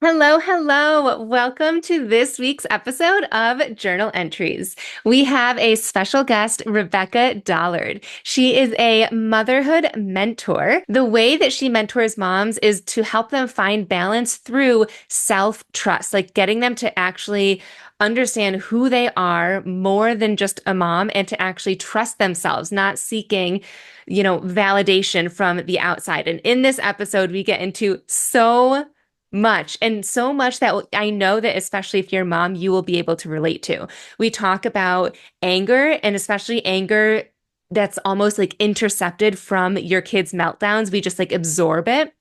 Hello, hello. Welcome to this week's episode of Journal Entries. We have a special guest, Rebecca Dollard. She is a motherhood mentor. The way that she mentors moms is to help them find balance through self-trust, like getting them to actually understand who they are more than just a mom and to actually trust themselves, not seeking validation from the outside. And in this episode, we get into so much that I know that especially if you're a mom, you will be able to relate to. We talk about anger and especially anger that's almost like intercepted from your kids' meltdowns. We just like absorb it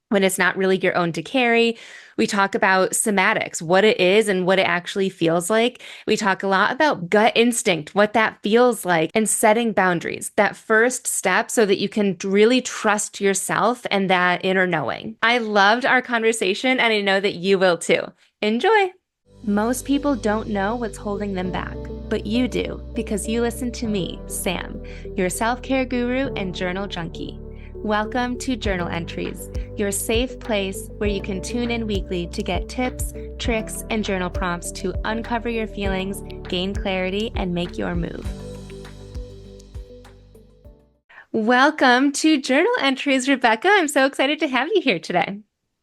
when it's not really your own to carry. We talk about somatics, what it is and what it actually feels like. We talk a lot about gut instinct, what that feels like, and setting boundaries, that first step so that you can really trust yourself and that inner knowing. I loved our conversation, and I know that you will too. Enjoy. Most people don't know what's holding them back, but you do because you listen to me, Sam, your self-care guru and journal junkie. Welcome to Journal Entries, your safe place where you can tune in weekly to get tips, tricks, and journal prompts to uncover your feelings, gain clarity, and make your move. Welcome to Journal Entries, Rebecca. I'm so excited to have you here today.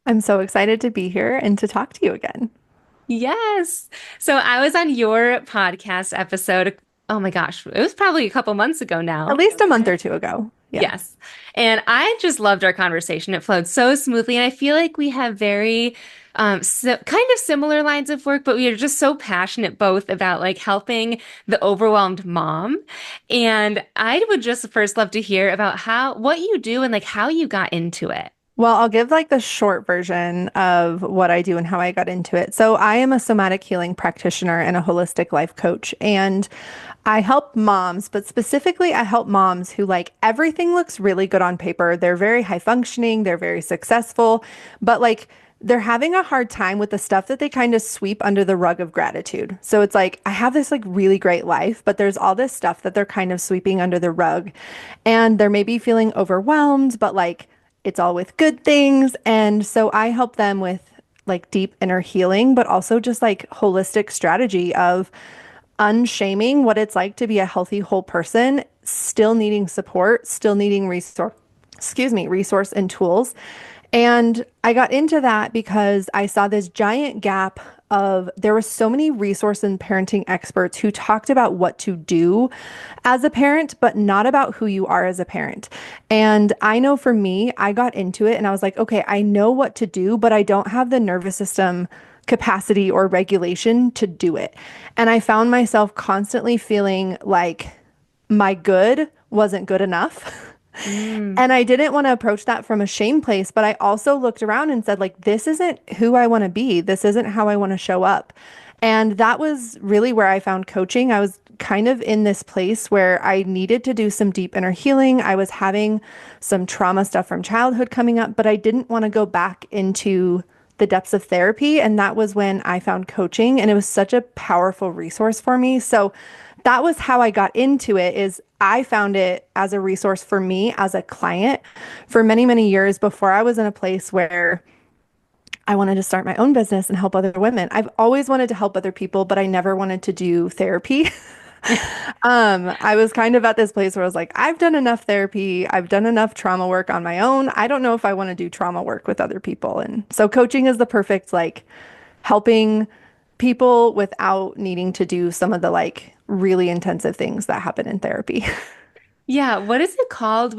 I'm so excited to be here and to talk to you again. Yes. So I was on your podcast episode. Oh my gosh, it was probably a couple months ago At now. least a month or two ago. Yeah. Yes. And I just loved our conversation. It flowed so smoothly. And I feel like we have very kind of similar lines of work, but we are just so passionate both about like helping the overwhelmed mom. And I would just first love to hear about what you do and like how you got into it. Well, I'll give like the short version of what I do and how I got into it. So, I am a somatic healing practitioner and a holistic life coach, and I help moms, but specifically I help moms who like everything looks really good on paper. They're very high functioning, they're very successful, but like they're having a hard time with the stuff that they kind of sweep under the rug of gratitude. So it's like, I have this like really great life, but there's all this stuff that they're kind of sweeping under the rug. And they're maybe feeling overwhelmed, but like it's all with good things. And so I help them with like deep inner healing, but also just like holistic strategy of unshaming what it's like to be a healthy whole person, still needing support, still needing resource and tools. And I got into that because I saw this giant gap of there were so many resource and parenting experts who talked about what to do as a parent, but not about who you are as a parent. And I know for me, I got into it and I was like, okay, I know what to do, but I don't have the nervous system capacity or regulation to do it. And I found myself constantly feeling like my good wasn't good enough. Mm. And I didn't want to approach that from a shame place, but I also looked around and said, like, this isn't who I want to be. This isn't how I want to show up. And that was really where I found coaching. I was kind of in this place where I needed to do some deep inner healing. I was having some trauma stuff from childhood coming up, but I didn't want to go back into the depths of therapy. And that was when I found coaching, and it was such a powerful resource for me. So that was how I got into it. Is I found it as a resource for me as a client for many, many years before I was in a place where I wanted to start my own business and help other women. I've always wanted to help other people, but I never wanted to do therapy. I was kind of at this place where I was like, I've done enough therapy. I've done enough trauma work on my own. I don't know if I want to do trauma work with other people. And so coaching is the perfect, like, helping people without needing to do some of the like really intensive things that happen in therapy. Yeah, what is it called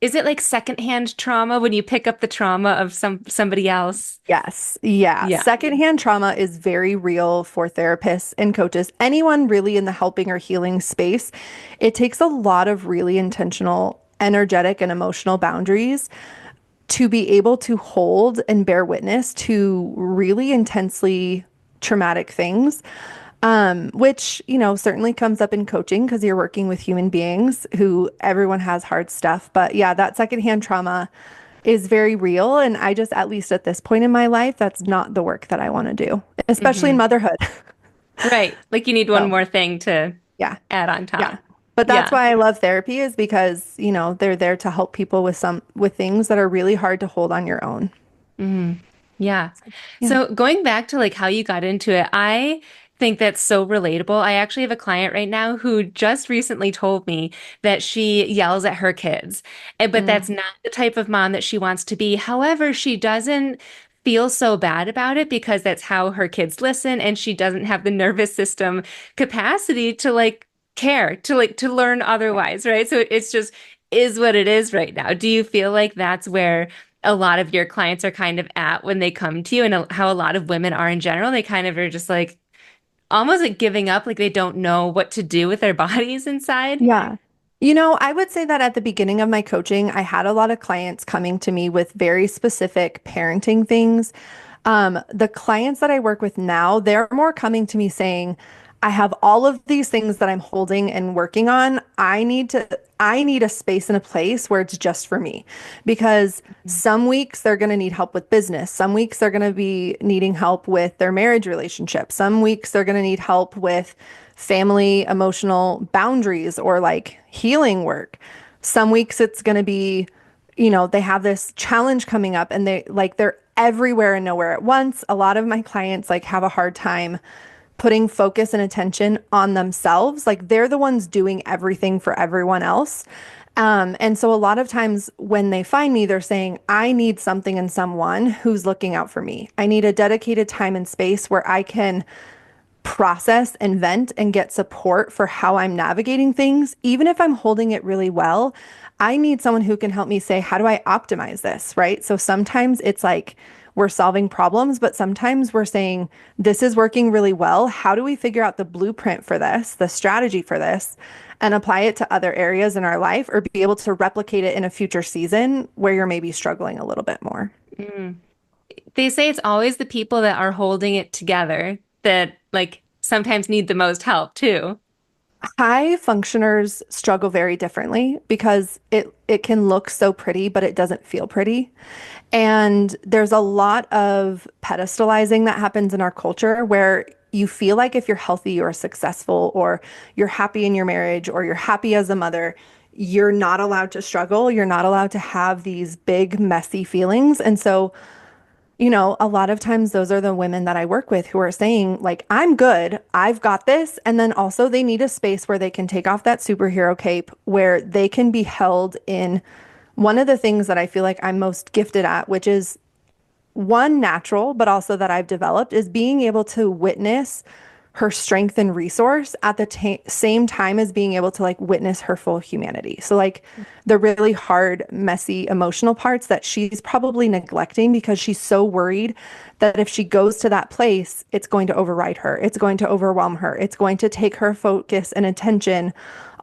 is it like secondhand trauma when you pick up the trauma of somebody else? Yes. Yeah. Yeah. Secondhand trauma is very real for therapists and coaches. Anyone really in the helping or healing space, it takes a lot of really intentional, energetic, and emotional boundaries to be able to hold and bear witness to really intensely traumatic things. Which, certainly comes up in coaching because you're working with human beings who everyone has hard stuff. But yeah, that secondhand trauma is very real. And I just, at least at this point in my life, that's not the work that I want to do, especially in Hmm. motherhood. Right. Like you need one So more thing to yeah, add on yeah. top. But that's Yeah. why I love therapy is because, they're there to help people with things that are really hard to hold on your own. Mhm. Yeah. Yeah. So going back to like how you got into it, I think that's so relatable. I actually have a client right now who just recently told me that she yells at her kids, but that's Mm. not the type of mom that she wants to be. However, she doesn't feel so bad about it because that's how her kids listen, and she doesn't have the nervous system capacity to like care, to like to learn otherwise, right? So it's just is what it is right now. Do you feel like that's where a lot of your clients are kind of at when they come to you and how a lot of women are in general? They kind of are just like almost like giving up, like they don't know what to do with their bodies inside. Yeah. You know, I would say that at the beginning of my coaching, I had a lot of clients coming to me with very specific parenting things. The clients that I work with now, they're more coming to me saying, I have all of these things that I'm holding and working on. I need a space and a place where it's just for me. Because some weeks they're going to need help with business. Some weeks they're going to be needing help with their marriage relationship. Some weeks they're going to need help with family emotional boundaries or like healing work. Some weeks it's going to be, they have this challenge coming up and they're everywhere and nowhere at once. A lot of my clients like have a hard time putting focus and attention on themselves. Like they're the ones doing everything for everyone else. And so a lot of times when they find me, they're saying, I need something and someone who's looking out for me. I need a dedicated time and space where I can process and vent and get support for how I'm navigating things. Even if I'm holding it really well, I need someone who can help me say, how do I optimize this? Right. So sometimes it's like we're solving problems, but sometimes we're saying, this is working really well. How do we figure out the blueprint for this, the strategy for this, and apply it to other areas in our life or be able to replicate it in a future season where you're maybe struggling a little bit more? Mm. They say it's always the people that are holding it together that like sometimes need the most help too. High functioners struggle very differently because it can look so pretty, but it doesn't feel pretty. And there's a lot of pedestalizing that happens in our culture where you feel like if you're healthy, you're successful, or you're happy in your marriage, or you're happy as a mother, you're not allowed to struggle. You're not allowed to have these big, messy feelings. And so a lot of times those are the women that I work with who are saying, like, I'm good, I've got this. And then also they need a space where they can take off that superhero cape, where they can be held in one of the things that I feel like I'm most gifted at, which is one natural, but also that I've developed, is being able to witness her strength and resource at the same time as being able to like witness her full humanity. So like the really hard, messy, emotional parts that she's probably neglecting because she's so worried that if she goes to that place, it's going to override her. It's going to overwhelm her. It's going to take her focus and attention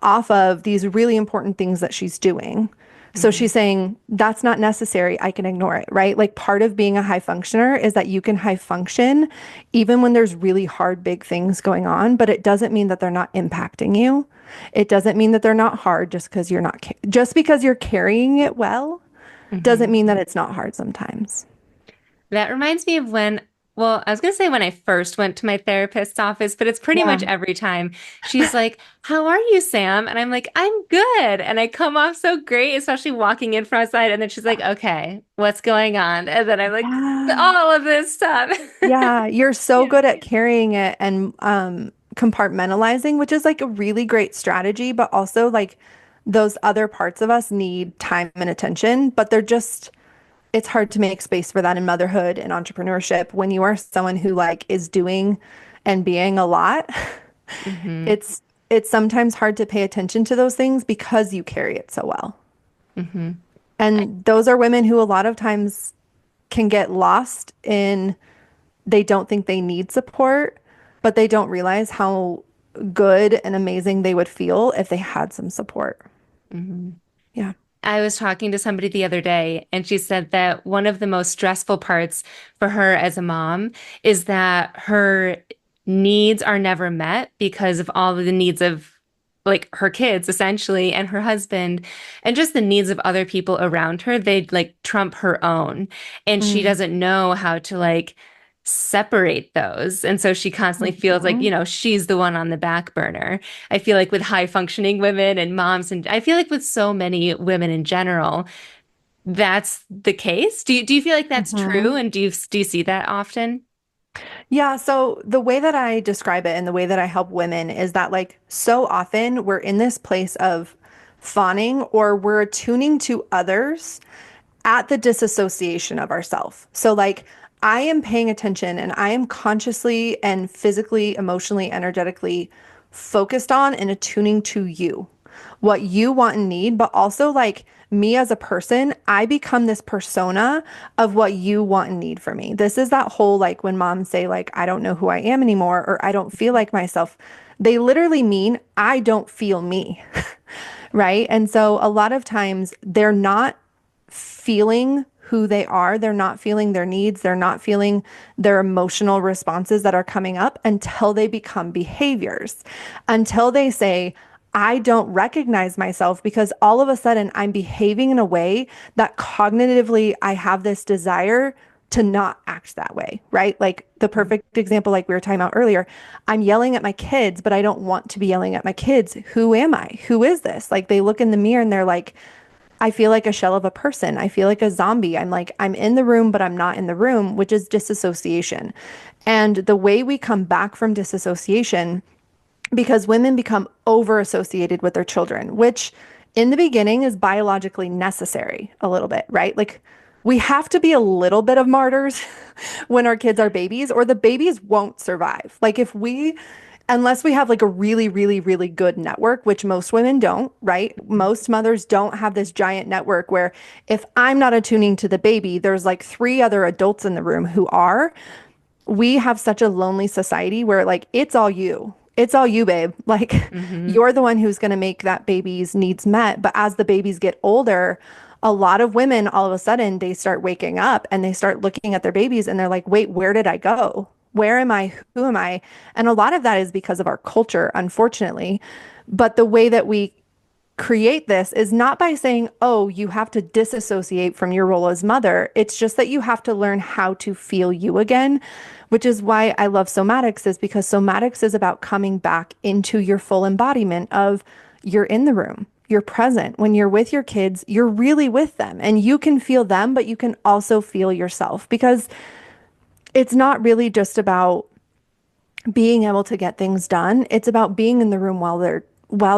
off of these really important things that she's doing. So Mhm. she's saying that's not necessary. I can ignore it, right? Like part of being a high functioner is that you can high function even when there's really hard, big things going on, but it doesn't mean that they're not impacting you. It doesn't mean that they're not hard just because you're not, just because you're carrying it well, doesn't Mhm. mean that it's not hard sometimes. That reminds me of when, well, I was going to say when I first went to my therapist's office, but it's pretty much Yeah. every time. She's like, "How are you, Sam?" And I'm like, "I'm good." And I come off so great, especially walking in from outside. And then she's like, "Okay, what's going on?" And then I'm like, Yeah. all of this stuff. Yeah, you're so Yeah. good at carrying it and compartmentalizing, which is like a really great strategy, but also like those other parts of us need time and attention, but it's hard to make space for that in motherhood and entrepreneurship when you are someone who like is doing and being a lot. Hmm. It's sometimes hard to pay attention to those things because you carry it so well. Hmm. And those are women who a lot of times can get lost in they don't think they need support, but they don't realize how good and amazing they would feel if they had some support. Hmm. Yeah. I was talking to somebody the other day, and she said that one of the most stressful parts for her as a mom is that her needs are never met because of all of the needs of like her kids essentially and her husband and just the needs of other people around her. They like trump her own, and she Mm. doesn't know how to like separate those. And so she constantly feels like, Mhm. she's the one on the back burner. I feel like with high functioning women and moms, and I feel like with so many women in general, that's the case? Do you feel like that's true? Mhm. And do you see that often? Yeah, so the way that I describe it and the way that I help women is that, like, so often we're in this place of fawning or we're attuning to others at the disassociation of ourself. So, like, I am paying attention and I am consciously and physically, emotionally, energetically focused on and attuning to you, what you want and need, but also like me as a person, I become this persona of what you want and need for me. This is that whole like when moms say, like, I don't know who I am anymore or I don't feel like myself. They literally mean I don't feel me. Right. And so a lot of times they're not feeling who they are. They're not feeling their needs. They're not feeling their emotional responses that are coming up until they become behaviors, until they say, I don't recognize myself because all of a sudden I'm behaving in a way that cognitively I have this desire to not act that way, right? Like the perfect example, like we were talking about earlier, I'm yelling at my kids, but I don't want to be yelling at my kids. Who am I? Who is this? Like they look in the mirror and they're like, I feel like a shell of a person. I feel like a zombie. I'm like, I'm in the room, but I'm not in the room, which is disassociation. And the way we come back from disassociation, because women become over associated with their children, which in the beginning is biologically necessary a little bit, right? Like we have to be a little bit of martyrs when our kids are babies, or the babies won't survive. Like if we, unless we have like a really, really, really good network, which most women don't, right? Most mothers don't have this giant network where if I'm not attuning to the baby, there's like three other adults in the room who are. We have such a lonely society where like it's all you. It's all you, babe. Like Mm-hmm. you're the one who's going to make that baby's needs met. But as the babies get older, a lot of women all of a sudden they start waking up and they start looking at their babies and they're like, wait, where did I go? Where am I? Who am I? And a lot of that is because of our culture, unfortunately. But the way that we create this is not by saying, oh, you have to disassociate from your role as mother. It's just that you have to learn how to feel you again, which is why I love somatics, is because somatics is about coming back into your full embodiment of you're in the room. You're present. When you're with your kids, you're really with them and you can feel them, but you can also feel yourself because it's not really just about being able to get things done. It's about being in the room while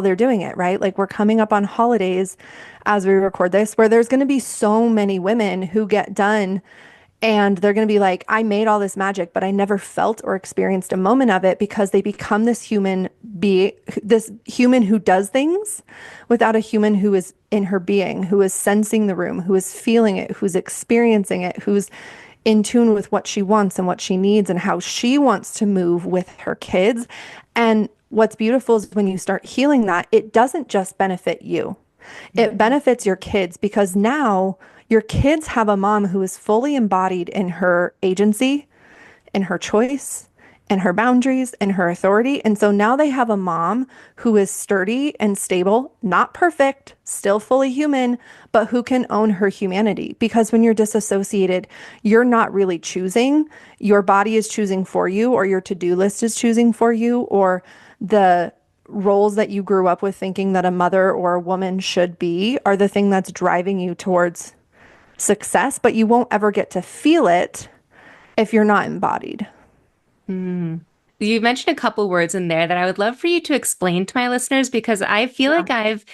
they're doing it, right? Like we're coming up on holidays as we record this, where there's going to be so many women who get done and they're going to be like, I made all this magic, but I never felt or experienced a moment of it because they become this human who does things without a human who is in her being, who is sensing the room, who is feeling it, who's experiencing it, who's in tune with what she wants and what she needs and how she wants to move with her kids. And what's beautiful is when you start healing that, it doesn't just benefit you. It benefits your kids because now your kids have a mom who is fully embodied in her agency, in her choice, and her boundaries and her authority. And so now they have a mom who is sturdy and stable, not perfect, still fully human, but who can own her humanity. Because when you're disassociated, you're not really choosing. Your body is choosing for you, or your to-do list is choosing for you, or the roles that you grew up with thinking that a mother or a woman should be are the thing that's driving you towards success, but you won't ever get to feel it if you're not embodied. Mm. You mentioned a couple words in there that I would love for you to explain to my listeners because I feel Yeah. like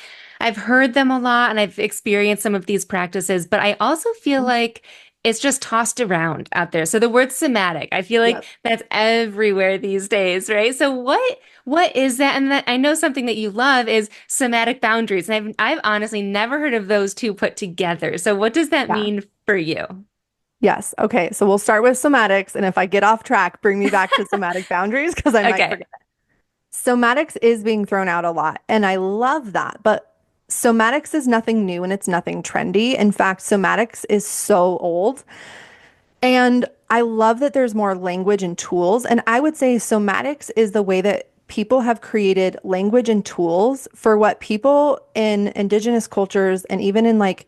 I've heard them a lot and I've experienced some of these practices, but I also feel like it's just tossed around out there. So the word somatic, I feel like Yep. that's everywhere these days, right? So what is that? And that I know something that you love is somatic boundaries. And I've honestly never heard of those two put together. So what does that Yeah. mean for you? Yes. Okay. So we'll start with somatics. And if I get off track, bring me back to somatic boundaries because I might Okay. forget. Somatics is being thrown out a lot. And I love that. But somatics is nothing new and it's nothing trendy. In fact, somatics is so old. And I love that there's more language and tools. And I would say somatics is the way that people have created language and tools for what people in indigenous cultures and even in like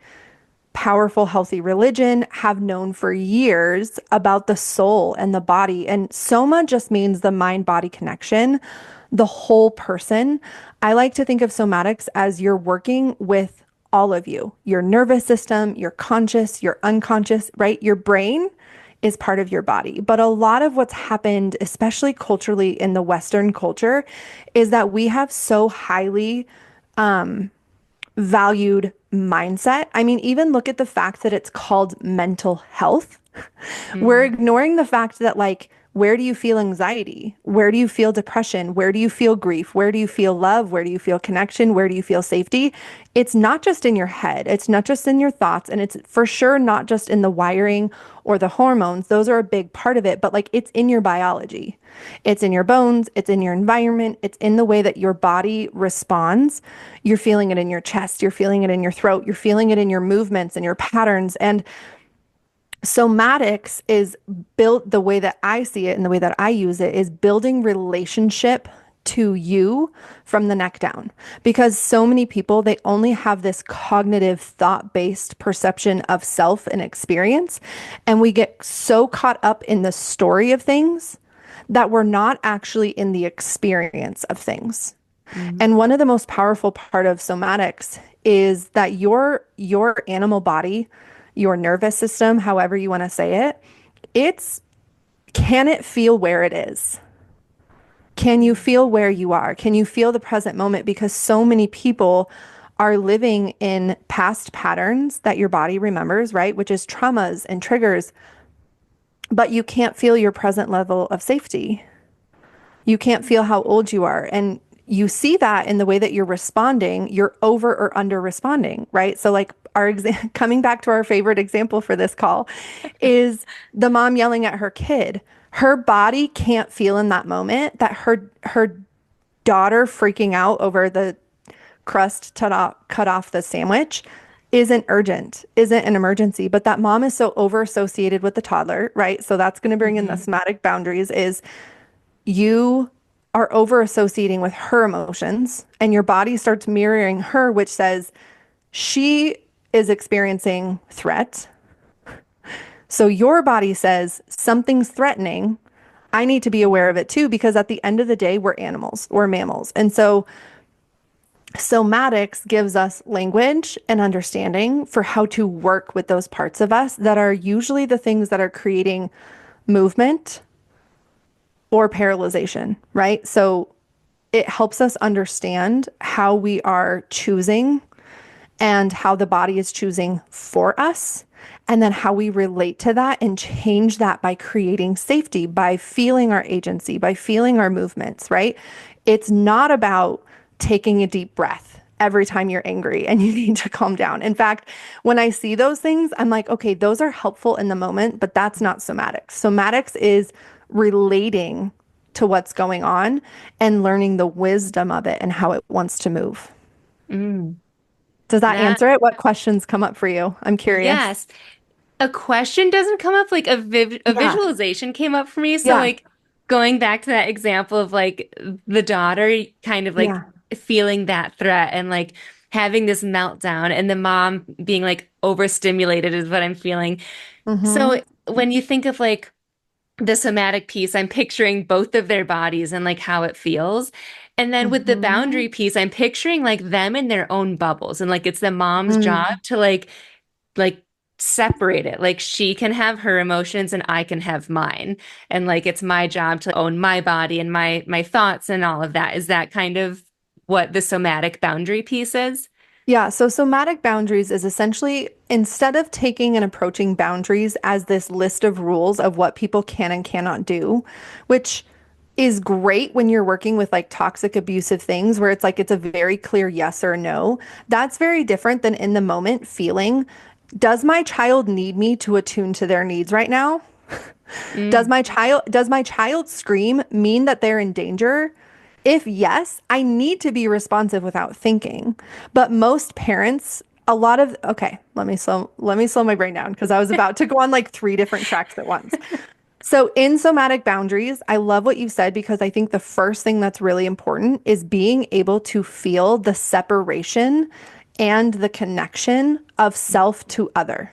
powerful, healthy religion have known for years about the soul and the body. And soma just means the mind body connection, the whole person. I like to think of somatics as you're working with all of you, your nervous system, your conscious, your unconscious, right? Your brain is part of your body. But a lot of what's happened, especially culturally in the Western culture, is that we have so highly valued mindset. I mean, even look at the fact that it's called mental health. We're Mm. ignoring the fact that, like, where do you feel anxiety? Where do you feel depression? Where do you feel grief? Where do you feel love? Where do you feel connection? Where do you feel safety? It's not just in your head. It's not just in your thoughts. And it's for sure not just in the wiring or the hormones. Those are a big part of it, but like it's in your biology. It's in your bones. It's in your environment. It's in the way that your body responds. You're feeling it in your chest. You're feeling it in your throat. You're feeling it in your movements and your patterns. And somatics is built the way that I see it and the way that I use it is building relationship to you from the neck down. Because so many people, they only have this cognitive thought-based perception of self and experience. And we get so caught up in the story of things that we're not actually in the experience of things. Mm. And one of the most powerful part of somatics is that your animal body, your nervous system, however you want to say it, it's can it feel where it is? Can you feel where you are? Can you feel the present moment? Because so many people are living in past patterns that your body remembers, right? Which is traumas and triggers, but you can't feel your present level of safety. You can't feel how old you are. And you see that in the way that you're responding, you're over or under responding, right? So like coming back to our favorite example for this call is the mom yelling at her kid. Her body can't feel in that moment that her daughter freaking out over the crust cut off the sandwich isn't urgent, isn't an emergency, but that mom is so over associated with the toddler, right? So that's going to bring in the Mhm. somatic boundaries is you are over associating with her emotions and your body starts mirroring her, which says she is experiencing threat. So your body says something's threatening. I need to be aware of it too, because at the end of the day, we're animals, we're mammals. And so somatics gives us language and understanding for how to work with those parts of us that are usually the things that are creating movement or paralyzation, right? So it helps us understand how we are choosing and how the body is choosing for us, and then how we relate to that and change that by creating safety, by feeling our agency, by feeling our movements, right? It's not about taking a deep breath every time you're angry and you need to calm down. In fact, when I see those things, I'm like, okay, those are helpful in the moment, but that's not somatics. Somatics is relating to what's going on and learning the wisdom of it and how it wants to move. Mm. Does that That, answer it? What questions come up for you? I'm curious. yes. A question doesn't come up, like a Yeah. visualization came up for me. So Yeah. like going back to that example of like the daughter kind of like Yeah. feeling that threat and like having this meltdown and the mom being like overstimulated is what I'm feeling. Mm-hmm. So when you think of like the somatic piece, I'm picturing both of their bodies and like how it feels. And then with the Mm-hmm. boundary piece, I'm picturing like them in their own bubbles. And like it's the mom's job Mm. to like separate it. Like she can have her emotions and I can have mine. And like it's my job to own my body and my thoughts and all of that. Is that kind of what the somatic boundary piece is? Yeah, so somatic boundaries is essentially instead of taking and approaching boundaries as this list of rules of what people can and cannot do, which is great when you're working with like toxic abusive things where it's like it's a very clear yes or no. That's very different than in the moment feeling, does my child need me to attune to their needs right now? Mm, Does my child scream mean that they're in danger? If yes, I need to be responsive without thinking. But most parents, a lot of okay, let me slow my brain down because I was about to go on like three different tracks at once. So in somatic boundaries, I love what you said because I think the first thing that's really important is being able to feel the separation and the connection of self to other,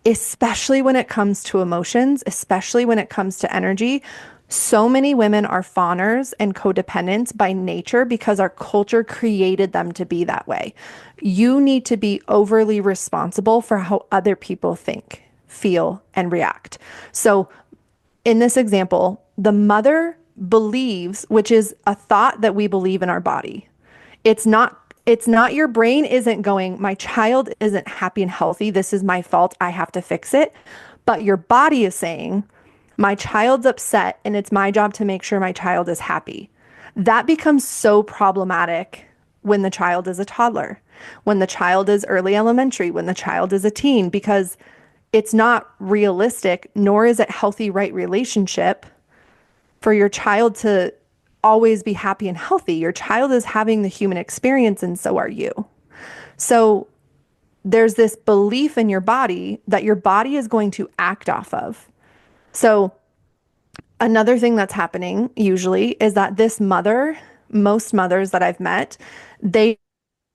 especially when it comes to emotions, especially when it comes to energy. So many women are fawners and codependents by nature because our culture created them to be that way. You need to be overly responsible for how other people think, feel, and react. So, in this example, the mother believes, which is a thought that we believe in our body. It's not your brain isn't going, my child isn't happy and healthy. This is my fault. I have to fix it. But your body is saying, my child's upset and it's my job to make sure my child is happy. That becomes so problematic when the child is a toddler, when the child is early elementary, when the child is a teen, because it's not realistic, nor is it healthy, right relationship for your child to always be happy and healthy. Your child is having the human experience, and so are you. So there's this belief in your body that your body is going to act off of. So another thing that's happening usually is that this mother, most mothers that I've met, they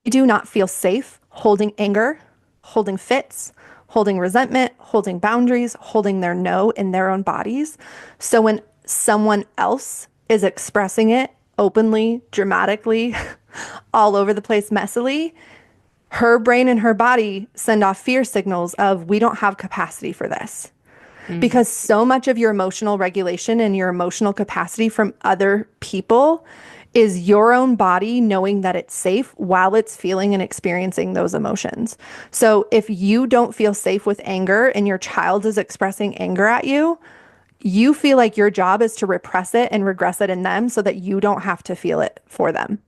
do not feel safe holding anger, holding fits, holding resentment, holding boundaries, holding their no in their own bodies. So when someone else is expressing it openly, dramatically, all over the place, messily, her brain and her body send off fear signals of, we don't have capacity for this. Mm. Because so much of your emotional regulation and your emotional capacity from other people is your own body knowing that it's safe while it's feeling and experiencing those emotions. So if you don't feel safe with anger and your child is expressing anger at you, you feel like your job is to repress it and regress it in them so that you don't have to feel it for them.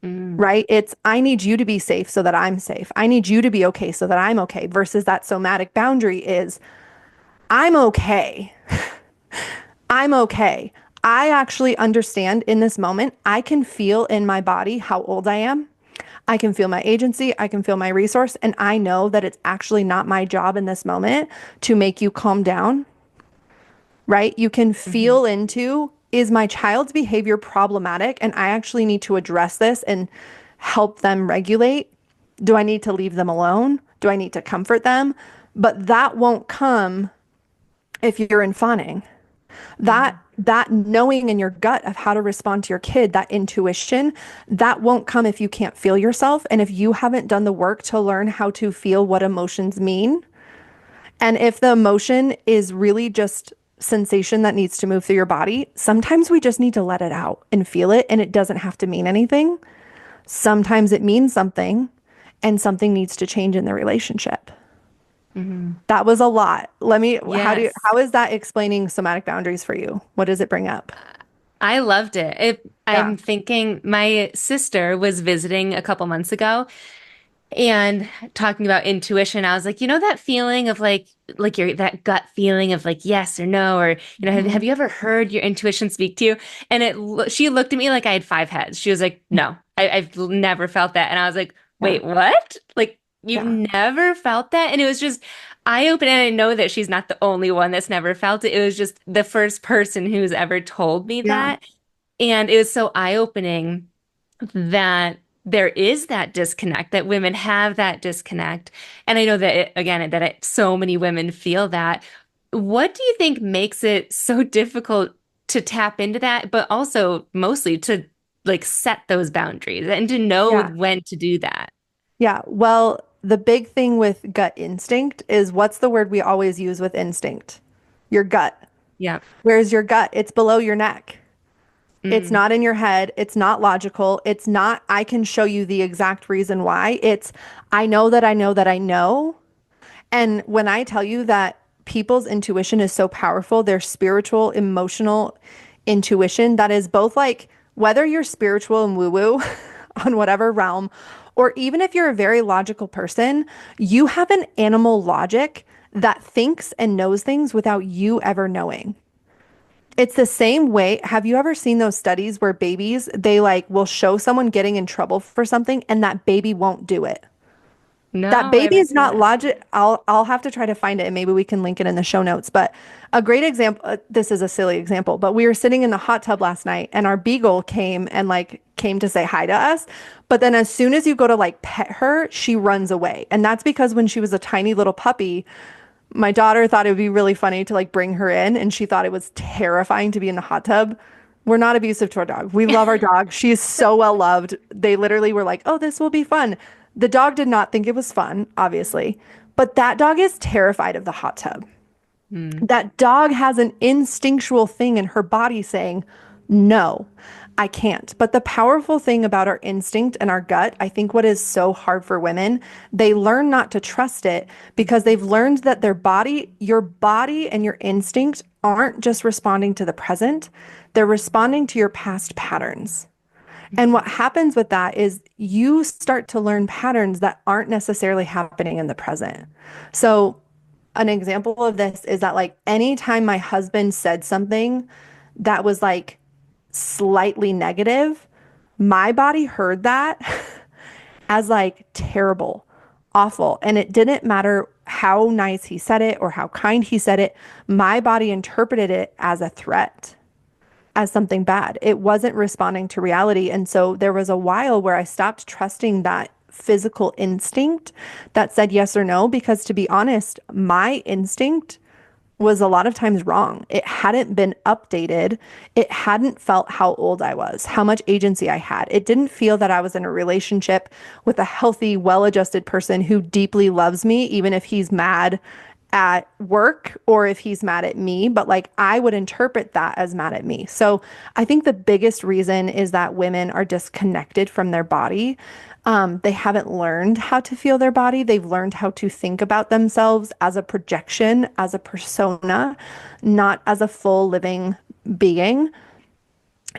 Mm. Right? It's, I need you to be safe so that I'm safe. I need you to be okay so that I'm okay. Versus that somatic boundary is, I'm okay. I'm okay. I actually understand in this moment, I can feel in my body how old I am. I can feel my agency. I can feel my resource. And I know that it's actually not my job in this moment to make you calm down, right? You can Mhm. feel into, is my child's behavior problematic? And I actually need to address this and help them regulate. Do I need to leave them alone? Do I need to comfort them? But that won't come if you're in fawning. that Mm. that knowing in your gut of how to respond to your kid, that intuition, that won't come if you can't feel yourself and if you haven't done the work to learn how to feel what emotions mean. And if the emotion is really just sensation that needs to move through your body, sometimes we just need to let it out and feel it, and it doesn't have to mean anything. Sometimes it means something, and something needs to change in the relationship. Mhm. That was a lot. Yes. How is that explaining somatic boundaries for you? What does it bring up? I loved it. Yeah. I'm thinking my sister was visiting a couple months ago and talking about intuition. I was like, you know that feeling of like your that gut feeling of like yes or no, or have Mhm. you ever heard your intuition speak to you? And she looked at me like I had five heads. She was like, no, I've never felt that. And I was like, Yeah. wait, what? Like you've Yeah. never felt that? And it was just eye-opening. And I know that she's not the only one that's never felt it. It was just the first person who's ever told me Yeah. that. And it was so eye-opening that there is that disconnect, that women have that disconnect. And I know that again, so many women feel that. What do you think makes it so difficult to tap into that, but also mostly to like set those boundaries and to know Yeah. when to do that? Yeah. Well, the big thing with gut instinct is, what's the word we always use with instinct? Your gut. Yeah. Where's your gut? It's below your neck. It's Mm. not in your head. It's not logical. It's not, I can show you the exact reason why. It's, I know that I know that I know. And when I tell you that people's intuition is so powerful, their spiritual, emotional intuition, that is both like, whether you're spiritual and woo woo on whatever realm, or even if you're a very logical person, you have an animal logic that thinks and knows things without you ever knowing. It's the same way. Have you ever seen those studies where babies, they like will show someone getting in trouble for something and that baby won't do it? That No, I baby haven't is seen not that. logic. I'll have to try to find it and maybe we can link it in the show notes. But a great example, this is a silly example, but we were sitting in the hot tub last night and our beagle came and like came to say hi to us. But then as soon as you go to like pet her, she runs away. And that's because when she was a tiny little puppy, my daughter thought it would be really funny to like bring her in, and she thought it was terrifying to be in the hot tub. We're not abusive to our dog. We love our dog. She is so well loved. They literally were like, "Oh, this will be fun." The dog did not think it was fun, obviously, but that dog is terrified of the hot tub. Mm. That dog has an instinctual thing in her body saying, no, I can't. But the powerful thing about our instinct and our gut, I think what is so hard for women, they learn not to trust it because they've learned that your body and your instinct aren't just responding to the present, they're responding to your past patterns. And what happens with that is you start to learn patterns that aren't necessarily happening in the present. So, an example of this is that, like, anytime my husband said something that was like slightly negative, my body heard that as like terrible, awful. And it didn't matter how nice he said it or how kind he said it, my body interpreted it as a threat, as something bad. It wasn't responding to reality. And so there was a while where I stopped trusting that physical instinct that said yes or no, because to be honest, my instinct was a lot of times wrong. It hadn't been updated. It hadn't felt how old I was, how much agency I had. It didn't feel that I was in a relationship with a healthy, well-adjusted person who deeply loves me, even if he's mad at work or if he's mad at me, but like I would interpret that as mad at me. So I think the biggest reason is that women are disconnected from their body. They haven't learned how to feel their body. They've learned how to think about themselves as a projection, as a persona, not as a full living being.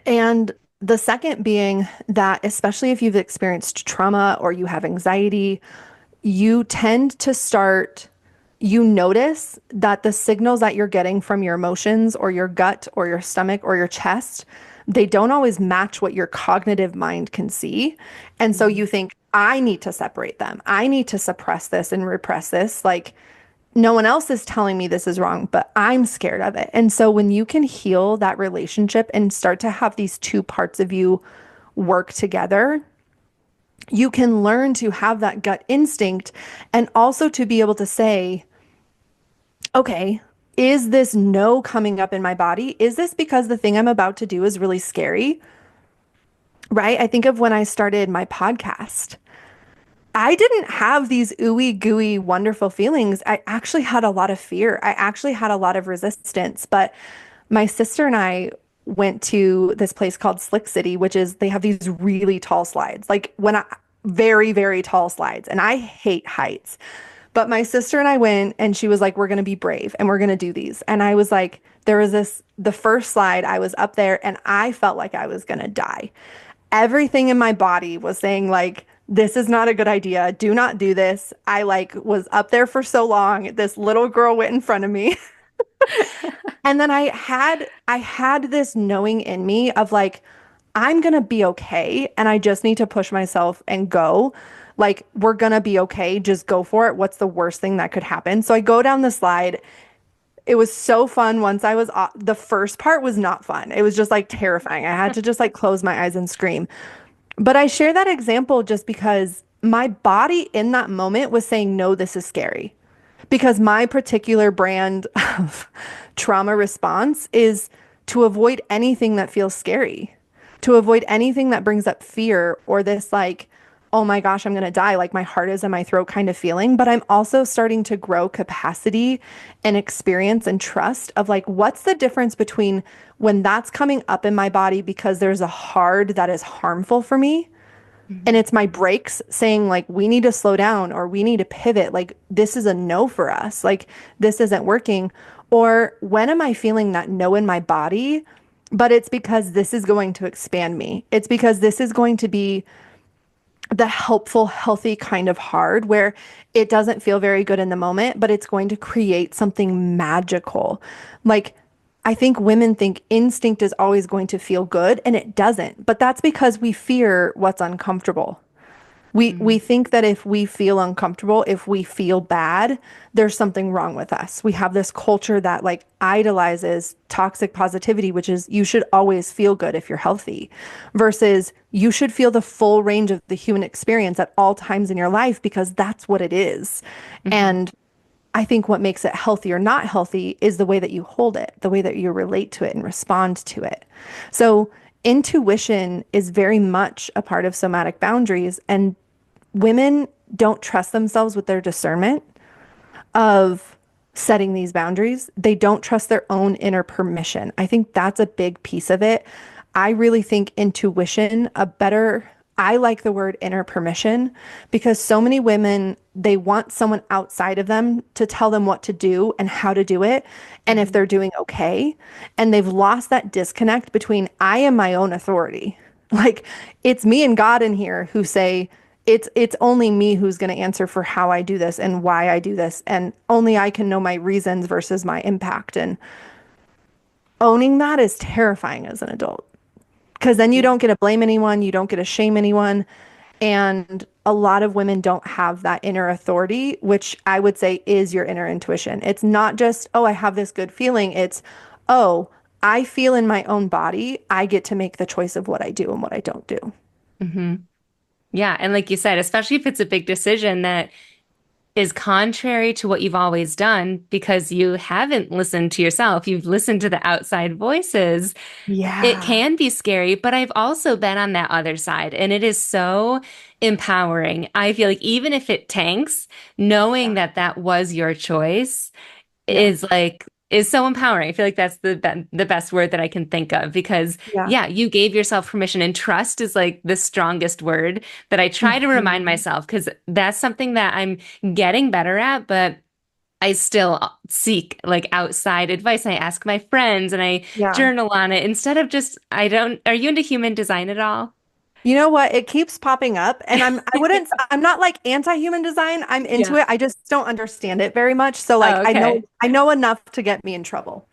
And the second being that, especially if you've experienced trauma or you have anxiety, you tend to start, you notice that the signals that you're getting from your emotions or your gut or your stomach or your chest, they don't always match what your cognitive mind can see. And so you think, I need to separate them. I need to suppress this and repress this. Like, no one else is telling me this is wrong, but I'm scared of it. And so when you can heal that relationship and start to have these two parts of you work together, you can learn to have that gut instinct and also to be able to say, okay, is this no coming up in my body? Is this because the thing I'm about to do is really scary? Right? I think of when I started my podcast. I didn't have these ooey gooey wonderful feelings. I actually had a lot of fear. I actually had a lot of resistance. But my sister and I went to this place called Slick City, which is they have these really tall slides, like very, very tall slides. And I hate heights. But my sister and I went and she was like, we're going to be brave and we're going to do these. And I was like, the first slide, I was up there and I felt like I was going to die. Everything in my body was saying like, this is not a good idea. Do not do this. I like was up there for so long. This little girl went in front of me. And then I had this knowing in me of like, I'm going to be okay. And I just need to push myself and go. Like, we're going to be okay. Just go for it. What's the worst thing that could happen? So I go down the slide. It was so fun once I was off. The first part was not fun. It was just like terrifying. I had to just like close my eyes and scream. But I share that example just because my body in that moment was saying, no, this is scary. Because my particular brand of trauma response is to avoid anything that feels scary, to avoid anything that brings up fear or this like, oh my gosh, I'm going to die, like my heart is in my throat kind of feeling. But I'm also starting to grow capacity and experience and trust of like, what's the difference between when that's coming up in my body because there's a hard that is harmful for me and it's my brakes saying like, we need to slow down or we need to pivot. Like, this is a no for us. Like, this isn't working. Or when am I feeling that no in my body? But it's because this is going to expand me. It's because this is going to be the helpful, healthy kind of hard where it doesn't feel very good in the moment, but it's going to create something magical. Like, I think women think instinct is always going to feel good, and it doesn't. But that's because we fear what's uncomfortable. We think that if we feel uncomfortable, if we feel bad, there's something wrong with us. We have this culture that like idolizes toxic positivity, which is you should always feel good if you're healthy, versus you should feel the full range of the human experience at all times in your life because that's what it is. Mhm. And I think what makes it healthy or not healthy is the way that you hold it, the way that you relate to it and respond to it. So, intuition is very much a part of somatic boundaries, and women don't trust themselves with their discernment of setting these boundaries. They don't trust their own inner permission. I think that's a big piece of it. I really think intuition, I like the word inner permission because so many women, they want someone outside of them to tell them what to do and how to do it and if Mhm. they're doing okay. And they've lost that disconnect between I am my own authority. Like it's me and God in here who say, it's only me who's going to answer for how I do this and why I do this. And only I can know my reasons versus my impact. And owning that is terrifying as an adult because then you Yeah. don't get to blame anyone, you don't get to shame anyone. And a lot of women don't have that inner authority, which I would say is your inner intuition. It's not just, oh, I have this good feeling. It's, oh, I feel in my own body, I get to make the choice of what I do and what I don't do. Hmm. Yeah. And like you said, especially if it's a big decision that is contrary to what you've always done because you haven't listened to yourself, you've listened to the outside voices. It Yeah. can be scary, but I've also been on that other side, and it is so empowering. I feel like even if it tanks, knowing Yeah. that that was your choice Yeah. is so empowering. I feel like that's the best word that I can think of because Yeah. yeah, you gave yourself permission, and trust is like the strongest word that I try to remind Mhm. myself because that's something that I'm getting better at, but I still seek like outside advice. I ask my friends and I Yeah. journal on it instead of just, I don't, are you into human design at all? You know what? It keeps popping up and I'm not like anti-human design. I'm into Yeah. it. I just don't understand it very much. So like Oh, okay. I know enough to get me in trouble.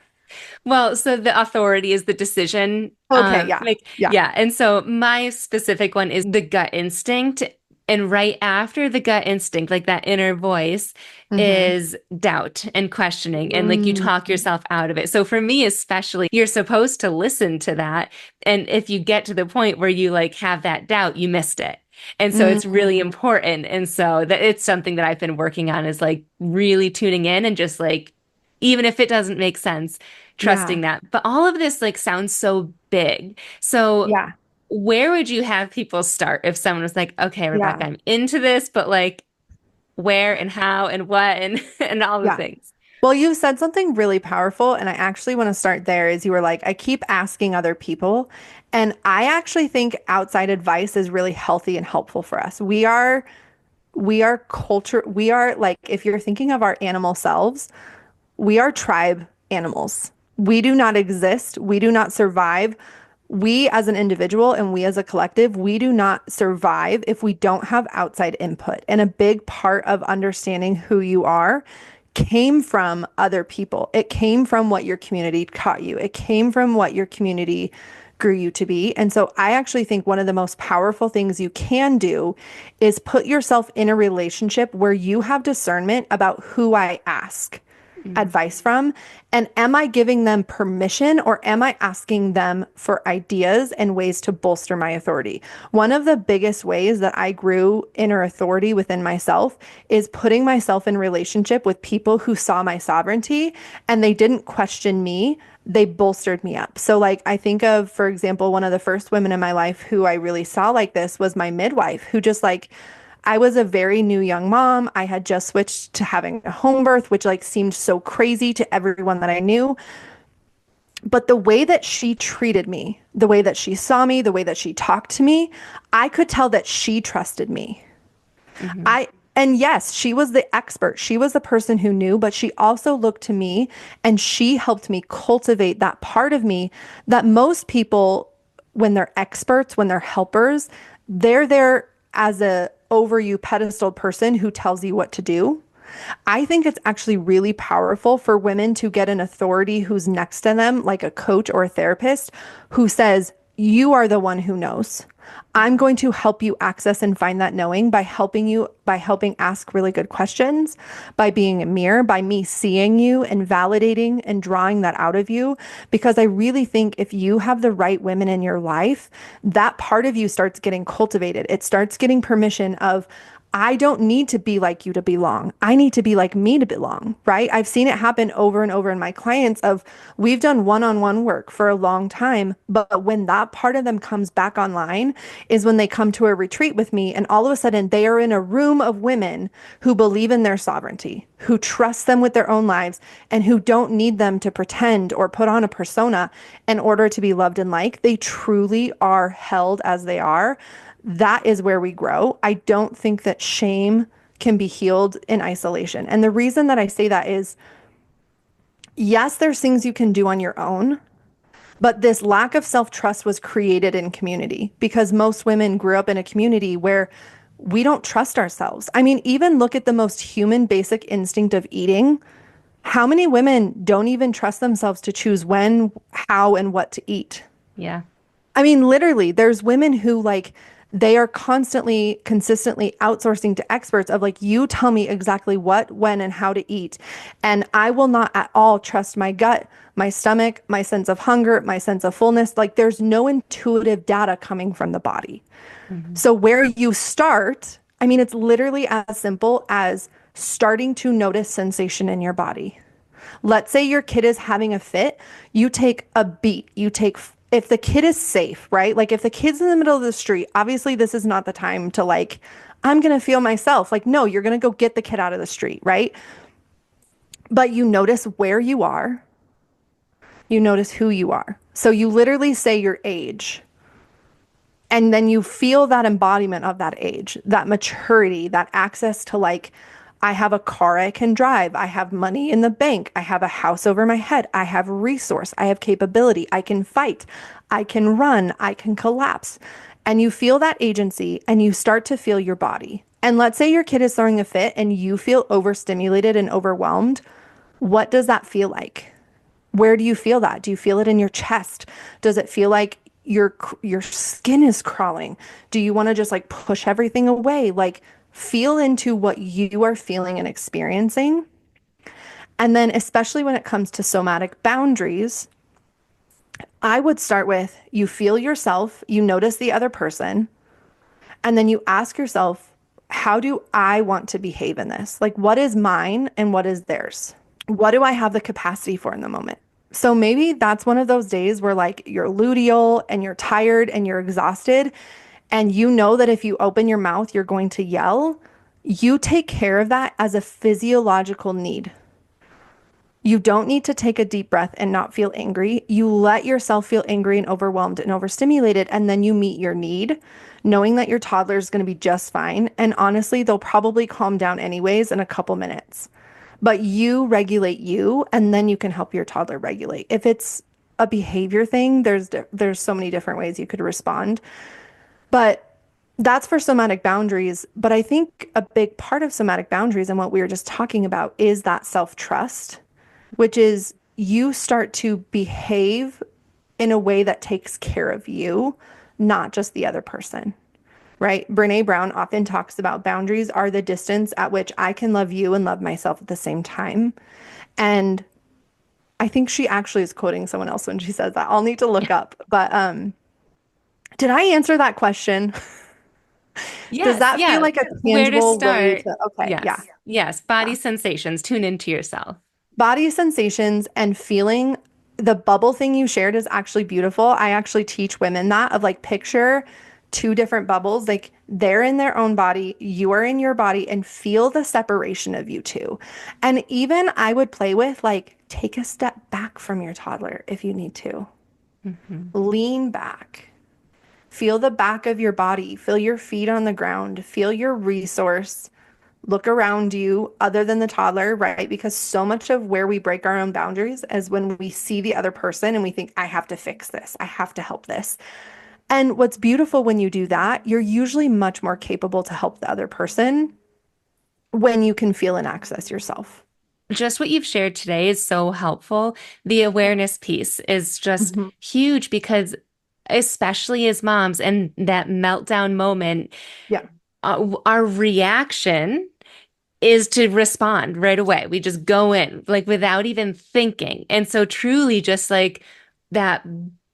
Well, so the authority is the decision. Okay, yeah. Yeah. Yeah. And so my specific one is the gut instinct. And right after the gut instinct, like that inner voice, Hmm. is doubt and questioning. And like you Mm, talk yourself out of it. So for me, especially, you're supposed to listen to that. And if you get to the point where you like have that doubt, you missed it. And so it's really mm, important. And so that it's something that I've been working on is like really tuning in and just like, even if it doesn't make sense, yeah. trusting that. But all of this like sounds so big. So Yeah. where would you have people start if someone was like, okay, Yeah. Rebecca, I'm into this, but like where and how and what and and all the Yeah. things. Well, you said something really powerful, and I actually want to start there. Is you were like, I keep asking other people, and I actually think outside advice is really healthy and helpful for us. We are like, if you're thinking of our animal selves, we are tribe animals. We do not exist. We do not survive. We as an individual and we as a collective, we do not survive if we don't have outside input. And a big part of understanding who you are came from other people. It came from what your community taught you. It came from what your community grew you to be. And so I actually think one of the most powerful things you can do is put yourself in a relationship where you have discernment about who I ask Mm, advice from? And am I giving them permission or am I asking them for ideas and ways to bolster my authority? One of the biggest ways that I grew inner authority within myself is putting myself in relationship with people who saw my sovereignty and they didn't question me. They bolstered me up. So, like, I think of, for example, one of the first women in my life who I really saw like this was my midwife, who just like, I was a very new young mom. I had just switched to having a home birth, which like seemed so crazy to everyone that I knew. But the way that she treated me, the way that she saw me, the way that she talked to me, I could tell that she trusted me. mhm, I and yes, she was the expert. She was the person who knew, but she also looked to me and she helped me cultivate that part of me that most people, when they're experts, when they're helpers, they're there as a over you pedestal person who tells you what to do. I think it's actually really powerful for women to get an authority who's next to them, like a coach or a therapist, who says, you are the one who knows. I'm going to help you access and find that knowing by helping ask really good questions, by being a mirror, by me seeing you and validating and drawing that out of you. Because I really think if you have the right women in your life, that part of you starts getting cultivated. It starts getting permission of, I don't need to be like you to belong. I need to be like me to belong, right? I've seen it happen over and over in my clients of we've done one-on-one work for a long time, but when that part of them comes back online is when they come to a retreat with me and all of a sudden they are in a room of women who believe in their sovereignty, who trust them with their own lives and who don't need them to pretend or put on a persona in order to be loved and liked. They truly are held as they are. That is where we grow. I don't think that shame can be healed in isolation. And the reason that I say that is, yes, there's things you can do on your own, but this lack of self-trust was created in community because most women grew up in a community where we don't trust ourselves. I mean, even look at the most human basic instinct of eating. How many women don't even trust themselves to choose when, how, and what to eat? Yeah. I mean, literally, there's women who like they are constantly, consistently outsourcing to experts of like, you tell me exactly what, when, and how to eat. And I will not at all trust my gut, my stomach, my sense of hunger, my sense of fullness. Like, there's no intuitive data coming from the body. Mhm. So, where you start, I mean, it's literally as simple as starting to notice sensation in your body. Let's say your kid is having a fit, you take a beat. If the kid is safe, right? Like if the kid's in the middle of the street, obviously this is not the time to like, I'm going to feel myself. Like, no, you're going to go get the kid out of the street, right? But you notice where you are, you notice who you are. So you literally say your age. And then you feel that embodiment of that age, that maturity, that access to like, I have a car I can drive. I have money in the bank. I have a house over my head. I have resource. I have capability. I can fight. I can run. I can collapse. And you feel that agency and you start to feel your body. And let's say your kid is throwing a fit and you feel overstimulated and overwhelmed. What does that feel like? Where do you feel that? Do you feel it in your chest? Does it feel like your skin is crawling? Do you want to just like push everything away? Like feel into what you are feeling and experiencing. And then especially when it comes to somatic boundaries, I would start with you feel yourself, you notice the other person, and then you ask yourself, how do I want to behave in this? Like what is mine and what is theirs? What do I have the capacity for in the moment? So maybe that's one of those days where like you're luteal and you're tired and you're exhausted and you know that if you open your mouth, you're going to yell. You take care of that as a physiological need. You don't need to take a deep breath and not feel angry. You let yourself feel angry and overwhelmed and overstimulated, and then you meet your need, knowing that your toddler is going to be just fine. And honestly, they'll probably calm down anyways in a couple minutes. But you regulate you, and then you can help your toddler regulate. If it's a behavior thing, there's so many different ways you could respond. But that's for somatic boundaries. But I think a big part of somatic boundaries and what we were just talking about is that self-trust, which is you start to behave in a way that takes care of you, not just the other person, right? Brene Brown often talks about boundaries are the distance at which I can love you and love myself at the same time. And I think she actually is quoting someone else when she says that. I'll need to look up. But did I answer that question? Does Yes, that feel yeah. like a Where to tangible way start? to, okay, yeah. Yes. Yes. Body sensations. Tune into yourself. Body sensations and feeling the bubble thing you shared is actually beautiful. I actually teach women that of like picture two different bubbles, like they're in their own body, you are in your body, and feel the separation of you two. And even I would play with like take a step back from your toddler if you need to. Mhm. Lean back. Feel the back of your body. Feel your feet on the ground. Feel your resource. Look around you other than the toddler, right? Because so much of where we break our own boundaries is when we see the other person and we think, I have to fix this. I have to help this. And what's beautiful when you do that, you're usually much more capable to help the other person when you can feel and access yourself. Just what you've shared today is so helpful. The awareness piece is just Mhm. huge because, especially as moms, and that meltdown moment, Yeah. our reaction is to respond right away. We just go in like without even thinking. And so truly just like that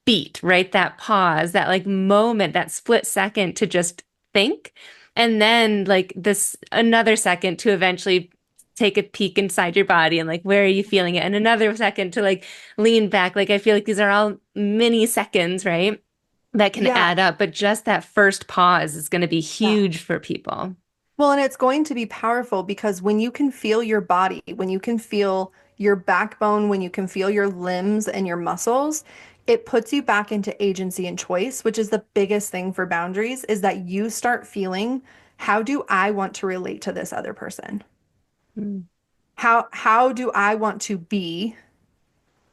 beat, right? That pause, that like moment, that split second to just think And then like this another second to eventually take a peek inside your body and like where are you feeling it? And another second to like lean back. Like I feel like these are all mini seconds, right? That can Yeah. add up, but just that first pause is going to be Yeah. huge for people. Well, and it's going to be powerful because when you can feel your body, when you can feel your backbone, when you can feel your limbs and your muscles, it puts you back into agency and choice, which is the biggest thing for boundaries, is that you start feeling, how do I want to relate to this other person? Mm, How do I want to be?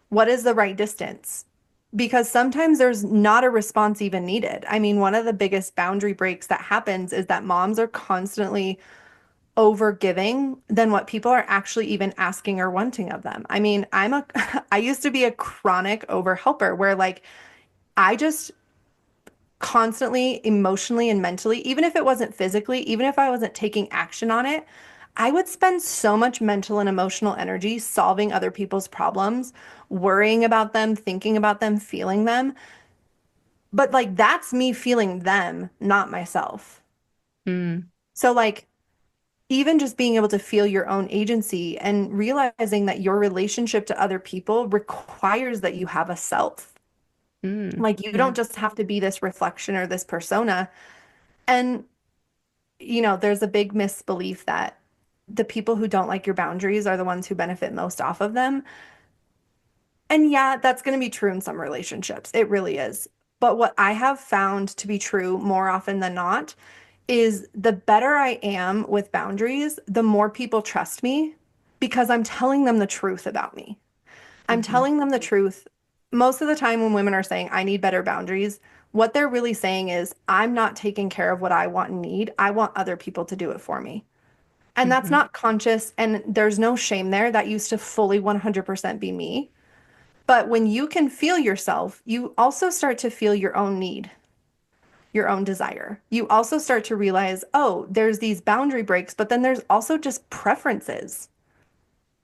What is the right distance? Because sometimes there's not a response even needed. I mean, one of the biggest boundary breaks that happens is that moms are constantly over giving than what people are actually even asking or wanting of them. I mean, I used to be a chronic over helper where like I just constantly emotionally and mentally, even if it wasn't physically, even if I wasn't taking action on it, I would spend so much mental and emotional energy solving other people's problems, worrying about them, thinking about them, feeling them. But like that's me feeling them, not myself. mm, So like even just being able to feel your own agency and realizing that your relationship to other people requires that you have a self. Like you yeah. don't just have to be this reflection or this persona. And, there's a big misbelief that the people who don't like your boundaries are the ones who benefit most off of them. And yeah, that's going to be true in some relationships. It really is. But what I have found to be true more often than not is the better I am with boundaries, the more people trust me because I'm telling them the truth about me. I'm Hmm. telling them the truth. Most of the time, when women are saying, I need better boundaries, what they're really saying is, I'm not taking care of what I want and need. I want other people to do it for me. And that's Hmm. not conscious, and there's no shame there. That used to fully 100% be me. But when you can feel yourself, you also start to feel your own need, your own desire. You also start to realize, oh, there's these boundary breaks, but then there's also just preferences,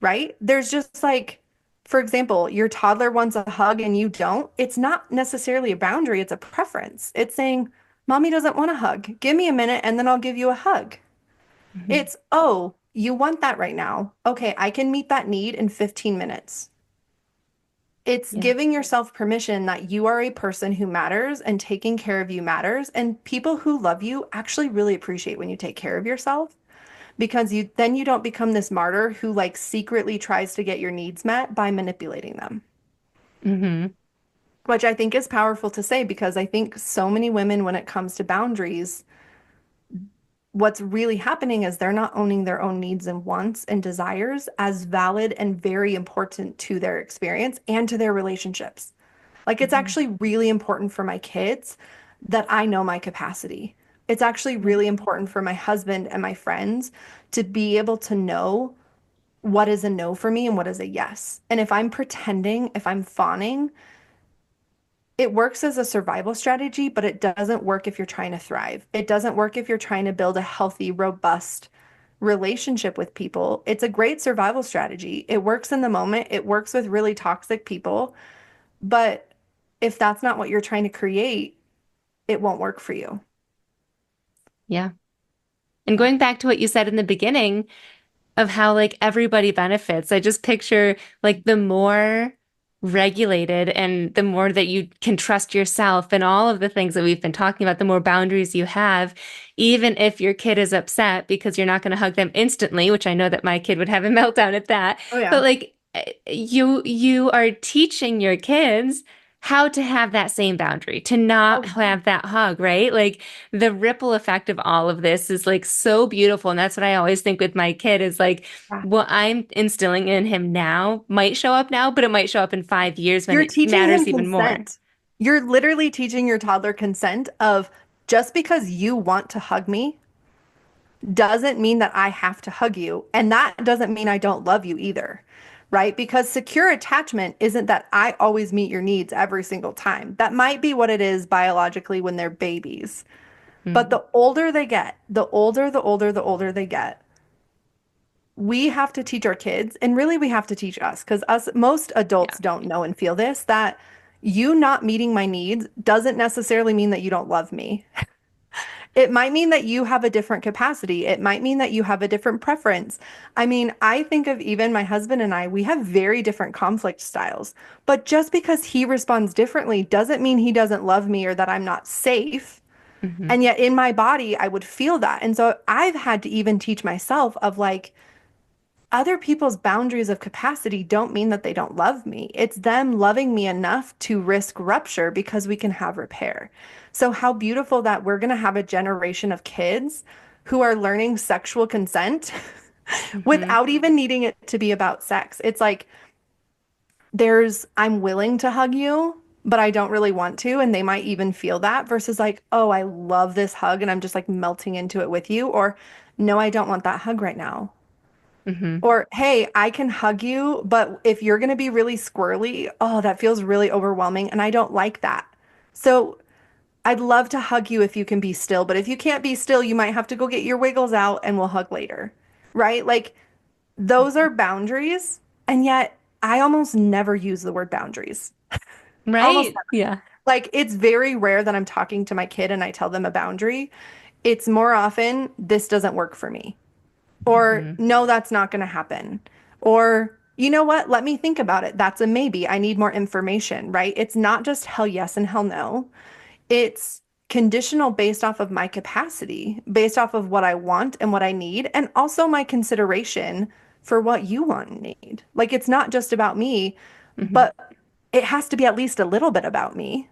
right? There's just like, for example, your toddler wants a hug and you don't. It's not necessarily a boundary, it's a preference. It's saying, Mommy doesn't want a hug. Give me a minute and then I'll give you a hug. Hmm. It's, oh, you want that right now. Okay, I can meet that need in 15 minutes. It's Yeah. giving yourself permission that you are a person who matters and taking care of you matters. And people who love you actually really appreciate when you take care of yourself because you don't become this martyr who like secretly tries to get your needs met by manipulating them. Hmm. Which I think is powerful to say because I think so many women, when it comes to boundaries, what's really happening is they're not owning their own needs and wants and desires as valid and very important to their experience and to their relationships. Like it's Hmm. actually really important for my kids that I know my capacity. It's actually Yeah. really important for my husband and my friends to be able to know what is a no for me and what is a yes. And if I'm pretending, if I'm fawning, it works as a survival strategy, but it doesn't work if you're trying to thrive. It doesn't work if you're trying to build a healthy, robust relationship with people. It's a great survival strategy. It works in the moment, it works with really toxic people, but if that's not what you're trying to create, it won't work for you. Yeah. And Yeah. going back to what you said in the beginning, of how like everybody benefits. I just picture like the more regulated and the more that you can trust yourself and all of the things that we've been talking about, the more boundaries you have, even if your kid is upset because you're not going to hug them instantly, which I know that my kid would have a meltdown at that. Oh But yeah. like you are teaching your kids how to have that same boundary, to not Oh yeah. have that hug, right? Like the ripple effect of all of this is like so beautiful. And that's what I always think with my kid is like Yeah. what I'm instilling in him now might show up now, but it might show up in 5 years when You're it teaching him matters even more. consent. You're literally teaching your toddler consent of just because you want to hug me doesn't mean that I have to hug you. And that doesn't mean I don't love you either, right? Because secure attachment isn't that I always meet your needs every single time. That might be what it is biologically when they're babies. But Mm, the older they get, the older they get, we have to teach our kids, and really we have to teach us, because us, most yeah. adults don't know and feel this, that you not meeting my needs doesn't necessarily mean that you don't love me. It might mean that you have a different capacity. It might mean that you have a different preference. I mean, I think of even my husband and I, we have very different conflict styles. But just because he responds differently doesn't mean he doesn't love me or that I'm not safe. Hmm. And yet in my body, I would feel that. And so I've had to even teach myself of like, other people's boundaries of capacity don't mean that they don't love me. It's them loving me enough to risk rupture because we can have repair. So, how beautiful that we're going to have a generation of kids who are learning sexual consent Hmm. without even needing it to be about sex. It's like I'm willing to hug you, but I don't really want to. And they might even feel that versus like, oh, I love this hug and I'm just like melting into it with you. Or, no, I don't want that hug right now. Hmm. Or, hey, I can hug you, but if you're going to be really squirrely, oh, that feels really overwhelming. And I don't like that. So I'd love to hug you if you can be still. But if you can't be still, you might have to go get your wiggles out and we'll hug later. Right? Like those are boundaries. And yet I almost never use the word boundaries. Almost Right? never. Yeah. Like it's very rare that I'm talking to my kid and I tell them a boundary. It's more often, this doesn't work for me. Or, Hmm. no, that's not going to happen. Or, you know what? Let me think about it. That's a maybe. I need more information, right? It's not just hell yes and hell no. It's conditional based off of my capacity, based off of what I want and what I need, and also my consideration for what you want and need. Like, it's not just about me, Hmm. but it has to be at least a little bit about me,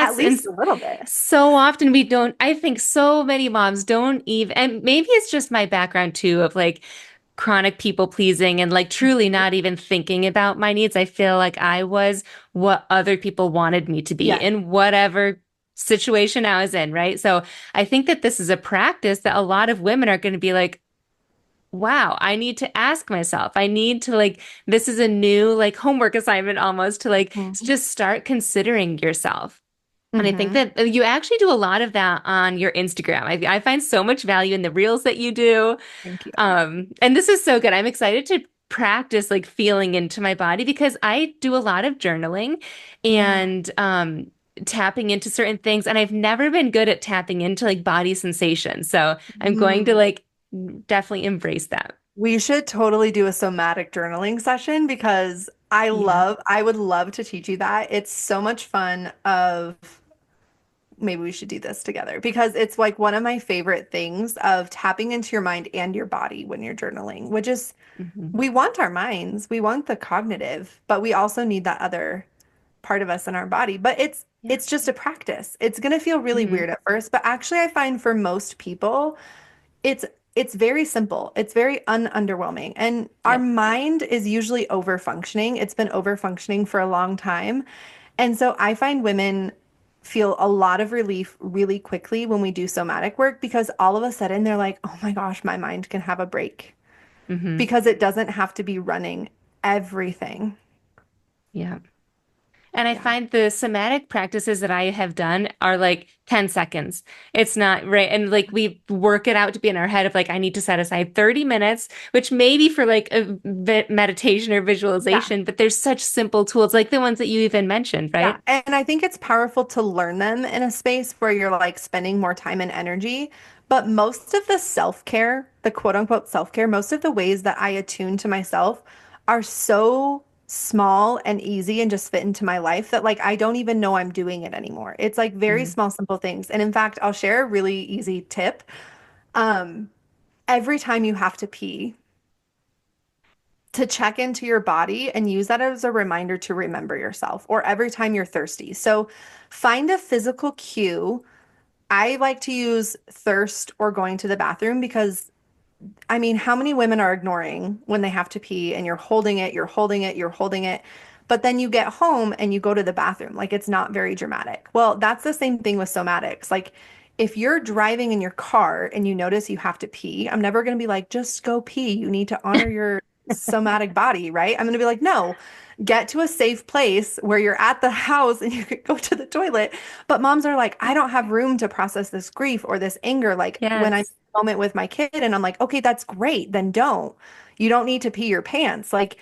at Yes, and least a little bit. so often we don't, I think so many moms don't even, and maybe it's just my background too of like chronic people pleasing and like truly not even thinking about my needs. I feel like I was what other people wanted me to be Yes. in whatever situation I was in, right? So I think that this is a practice that a lot of women are going to be like, wow, I need to ask myself. I need to like, this is a new like homework assignment almost to like just start considering yourself. And I think Mm-hmm. that you actually do a lot of that on your Instagram. I find so much value in the reels that you do. Thank you. And this is so good. I'm excited to practice like feeling into my body because I do a lot of journaling Yeah. and tapping into certain things. And I've never been good at tapping into like body sensations. So I'm going to Mm. like definitely embrace that. We should totally do a somatic journaling session because Yeah. I would love to teach you that. It's so much fun of maybe we should do this together because it's like one of my favorite things of tapping into your mind and your body when you're journaling, which is Hmm. we want our minds, we want the cognitive, but we also need that other part of us in our body. But Yeah. it's just a practice. It's going to feel really Hmm. weird at first, but actually I find for most people it's it's very simple. It's very ununderwhelming. And our Yep. mind is usually over functioning. It's been over functioning for a long time. And so I find women feel a lot of relief really quickly when we do somatic work because all of a sudden they're like, "Oh my gosh, my mind can have a break." Hmm. Because it doesn't have to be running everything. Yeah. And I Yeah. find the somatic practices that I have done are like 10 seconds. It's not right. And like we work it out to be in our head of like, I need to set aside 30 minutes, which maybe for like a meditation or Yeah. visualization, but there's such simple tools like the ones that you even mentioned, Yeah, right? and I think it's powerful to learn them in a space where you're like spending more time and energy. But most of the self-care, the quote unquote self-care, most of the ways that I attune to myself are so small and easy and just fit into my life that like I don't even know I'm doing it anymore. It's like very Mhm. small, simple things. And in fact, I'll share a really easy tip. Um, every time you have to pee, to check into your body and use that as a reminder to remember yourself or every time you're thirsty. So find a physical cue. I like to use thirst or going to the bathroom because I mean, how many women are ignoring when they have to pee and you're holding it, you're holding it, you're holding it, but then you get home and you go to the bathroom. Like it's not very dramatic. Well, that's the same thing with somatics. Like if you're driving in your car and you notice you have to pee, I'm never going to be like, just go pee. You need to honor your somatic body, right? I'm going to be like, no, get to a safe place where you're at the house and you could go to the toilet. But moms are like, I don't have room to process this grief or this anger. Like when I'm Yes. moment with my kid and I'm like, okay, that's great. Then don't. You don't need to pee your pants. Like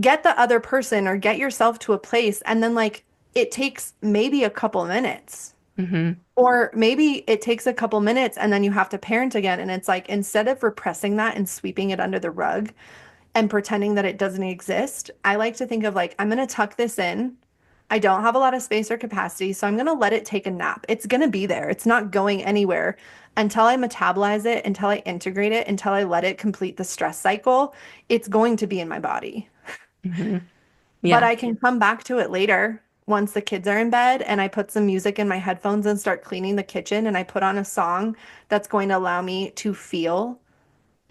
get the other person or get yourself to a place and then like it takes maybe a couple minutes. Hmm. Or maybe it takes a couple minutes and then you have to parent again. And it's like, instead of repressing that and sweeping it under the rug and pretending that it doesn't exist, I like to think of like, I'm going to tuck this in. I don't have a lot of space or capacity, so I'm going to let it take a nap. It's going to be there. It's not going anywhere until I metabolize it, until I integrate it, until I let it complete the stress cycle. It's going to be in my body. Hmm. But Yeah. I can come back to it later once the kids are in bed and I put some music in my headphones and start cleaning the kitchen and I put on a song that's going to allow me to feel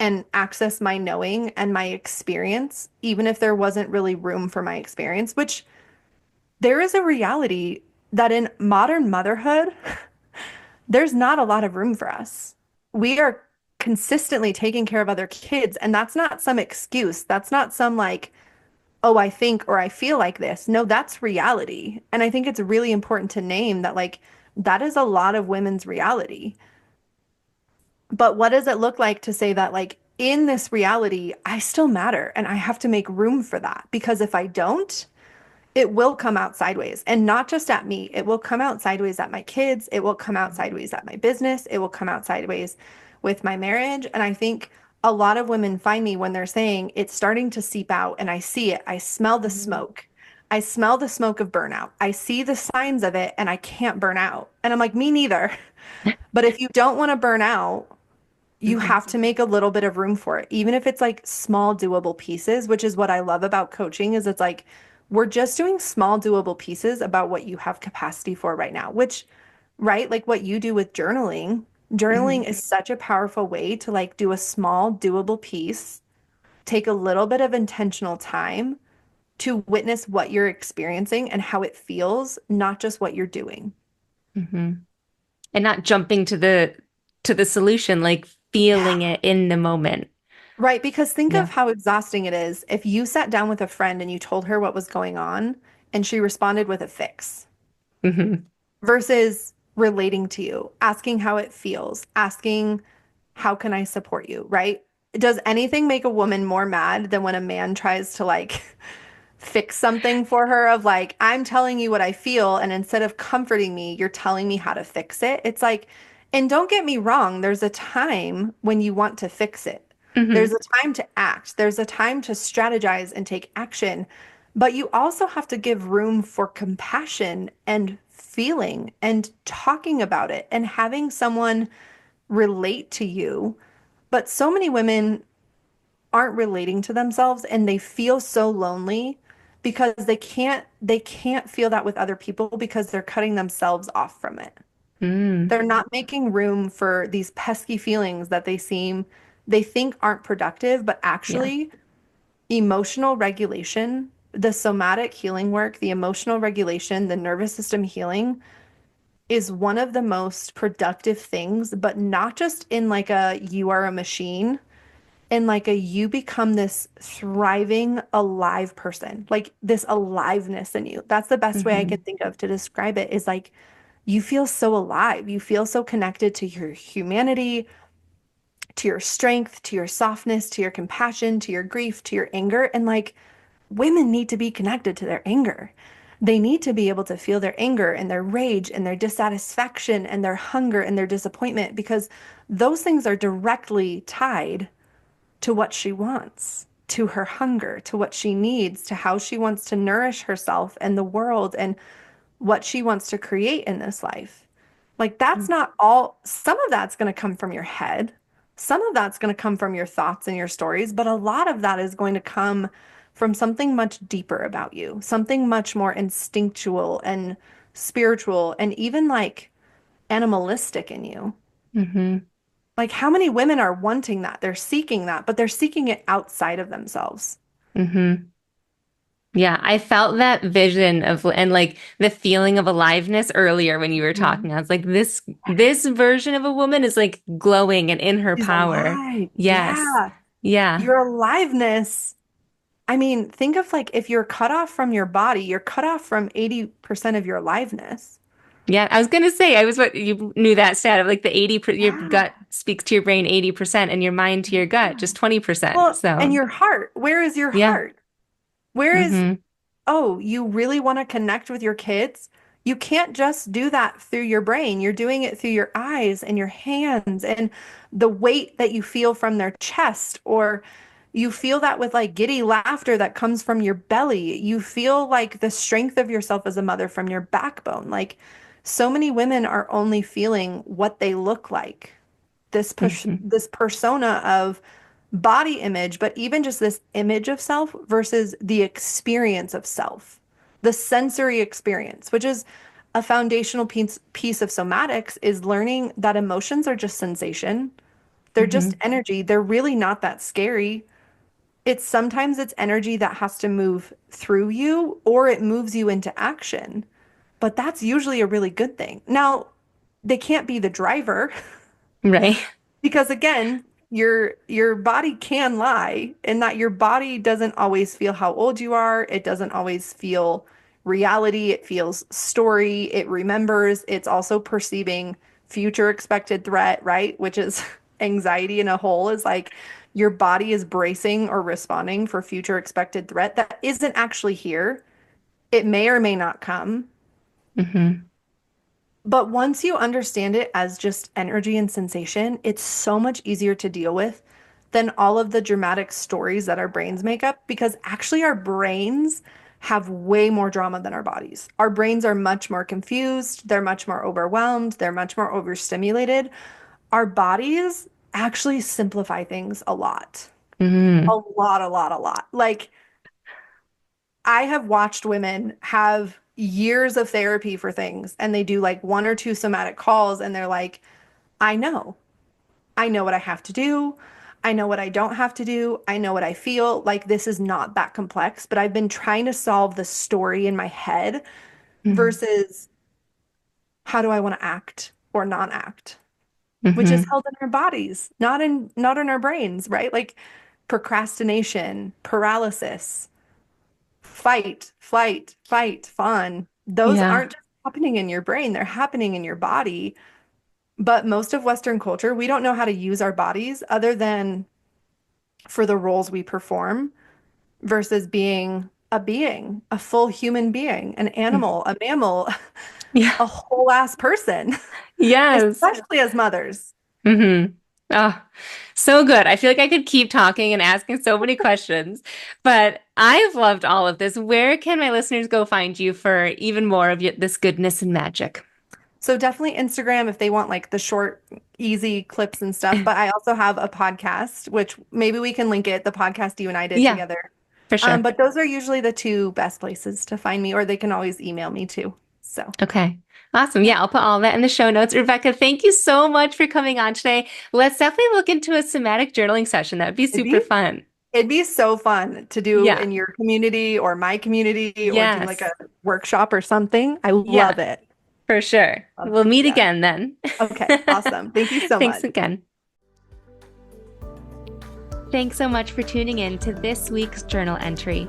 and access my knowing and my experience, even if there wasn't really room for my experience, which there is a reality that in modern motherhood, there's not a lot of room for us. We are consistently taking care of other kids, and that's not some excuse. That's not some like, oh, I think or I feel like this. No, that's reality. And I think it's really important to name that, like, that is a lot of women's reality. But what does it look like to say that, like, in this reality, I still matter and I have to make room for that? Because if I don't, it will come out sideways. And not just at me, it will come out sideways at my kids. It will come out sideways at my business. It will come out sideways with my marriage. And I think a lot of women find me when they're saying it's starting to seep out and I see it. I smell the smoke. I smell the smoke of burnout. I see the signs of it and I can't burn out. And I'm like, me neither. But if you don't want to burn out, you Hmm. have to make a little bit of room for it, even if it's like small doable pieces, which is what I love about coaching is it's like we're just doing small doable pieces about what you have capacity for right now, which, right, like what you do with journaling. Hmm. Journaling is such a powerful way to like do a small doable piece, take a little bit of intentional time to witness what you're experiencing and how it feels, not just what you're doing. Hmm. And not jumping to the solution, like Yeah. feeling it in the moment. Right, because think Yeah. of how exhausting it is if you sat down with a friend and you told her what was going on and she responded with a fix Hmm. versus relating to you, asking how it feels, asking, how can I support you, right? Does anything make a woman more mad than when a man tries to like fix something for her of like, I'm telling you what I feel, and instead of comforting me, you're telling me how to fix it? It's like, and don't get me wrong, there's a time when you want to fix it. There's Hmm. a time to act. There's a time to strategize and take action. But you also have to give room for compassion and feeling and talking about it and having someone relate to you. But so many women aren't relating to themselves and they feel so lonely because they can't feel that with other people because they're cutting themselves off from it. Mm. They're not making room for these pesky feelings that they think aren't productive, but Yeah. actually emotional regulation, the somatic healing work, the emotional regulation, the nervous system healing is one of the most productive things, but not just in like a you are a machine and like a you become this thriving, alive person, like this aliveness in you. That's the best way I can Hmm. think of to describe it is like you feel so alive. You feel so connected to your humanity, to your strength, to your softness, to your compassion, to your grief, to your anger. And like women need to be connected to their anger. They need to be able to feel their anger and their rage and their dissatisfaction and their hunger and their disappointment because those things are directly tied to what she wants, to her hunger, to what she needs, to how she wants to nourish herself and the world and what she wants to create in this life. Like, that's not all, some of that's going to come from your head. Some of that's going to come from your thoughts and your stories, but a lot of that is going to come from something much deeper about you, something much more instinctual and spiritual and even like animalistic in you. Hmm. Like, how many women are wanting that? They're seeking that, but they're seeking it outside of themselves. Hmm. Yeah, I felt that vision of and like the feeling of aliveness earlier when you were Mhm. talking. I was like, this version of a woman is like glowing and in her She's power. alive. Yes. Yeah. Yeah. Your aliveness. I mean, think of like if you're cut off from your body, you're cut off from 80% of your aliveness. Yeah. I was gonna say, I was what you knew that stat of like the 80, your Yeah. gut speaks to your brain 80% and your mind to your gut Yeah. just 20%. Well, and So your heart, where is your yeah. heart? Where is, Hmm. oh, you really want to connect with your kids? You can't just do that through your brain. You're doing it through your eyes and your hands and the weight that you feel from their chest, or you feel that with like giddy laughter that comes from your belly. You feel like the strength of yourself as a mother from your backbone. Like so many women are only feeling what they look like. Hmm. This persona of body image, but even just this image of self versus the experience of self, the sensory experience, which is a foundational piece of somatics, is learning that emotions are just sensation. They're just Hmm. energy. They're really not that scary. It's sometimes it's energy that has to move through you or it moves you into action. But that's usually a really good thing. Now, they can't be the driver. Right. Because again, your body can lie in that your body doesn't always feel how old you are. It doesn't always feel reality. It feels story. It remembers. It's also perceiving future expected threat, right? Which is anxiety in a whole is like your body is bracing or responding for future expected threat that isn't actually here. It may or may not come. Hmm. But once you understand it as just energy and sensation, it's so much easier to deal with than all of the dramatic stories that our brains make up because actually our brains have way more drama than our bodies. Our brains are much more confused, they're much more overwhelmed, they're much more overstimulated. Our bodies actually simplify things a lot. A Hmm. lot, a lot, a lot. Like I have watched women have years of therapy for things and they do like one or two somatic calls and they're like, I know. I know what I have to do. I know what I don't have to do. I know what I feel. Like this is not that complex, but I've been trying to solve the story in my head versus how do I want to act or not act, which is Hmm. held in our bodies, not in our brains, right? Like procrastination, paralysis, fight, flight, fight, fawn. Those Yeah. aren't just happening in your brain, they're happening in your body. But most of Western culture, we don't know how to use our bodies other than for the roles we perform versus being, a full human being, an animal, a mammal, Yeah. a whole ass person, Yes. especially as mothers. Hmm. Oh, so good. I feel like I could keep talking and asking so many questions, but I've loved all of this. Where can my listeners go find you for even more of this goodness and magic? So definitely Instagram if they want like the short, easy clips and stuff. But I also have a podcast, which maybe we can link it, the podcast you and I did Yeah, together. for sure. But those are usually the two best places to find me, or they can always email me too. So Okay. Awesome. yeah, Yeah, I'll put all that in the show notes. Rebecca, thank you so much for coming on today. Let's definitely look into a somatic journaling session. That would be it'd super be fun. it'd be so fun to do Yeah. in your community or my community or do like Yes. a workshop or something. I Yeah, love it. for sure. Love We'll to do meet that. again then. Okay, awesome. Thank you so Thanks much. again. Thanks so much for tuning in to this week's journal entry.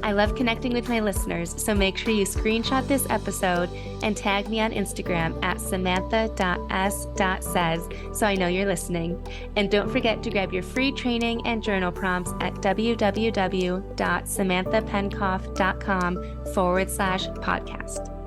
I love connecting with my listeners, so make sure you screenshot this episode and tag me on Instagram at samantha.s.says so I know you're listening. And don't forget to grab your free training and journal prompts at www.samanthapenkoff.com/podcast.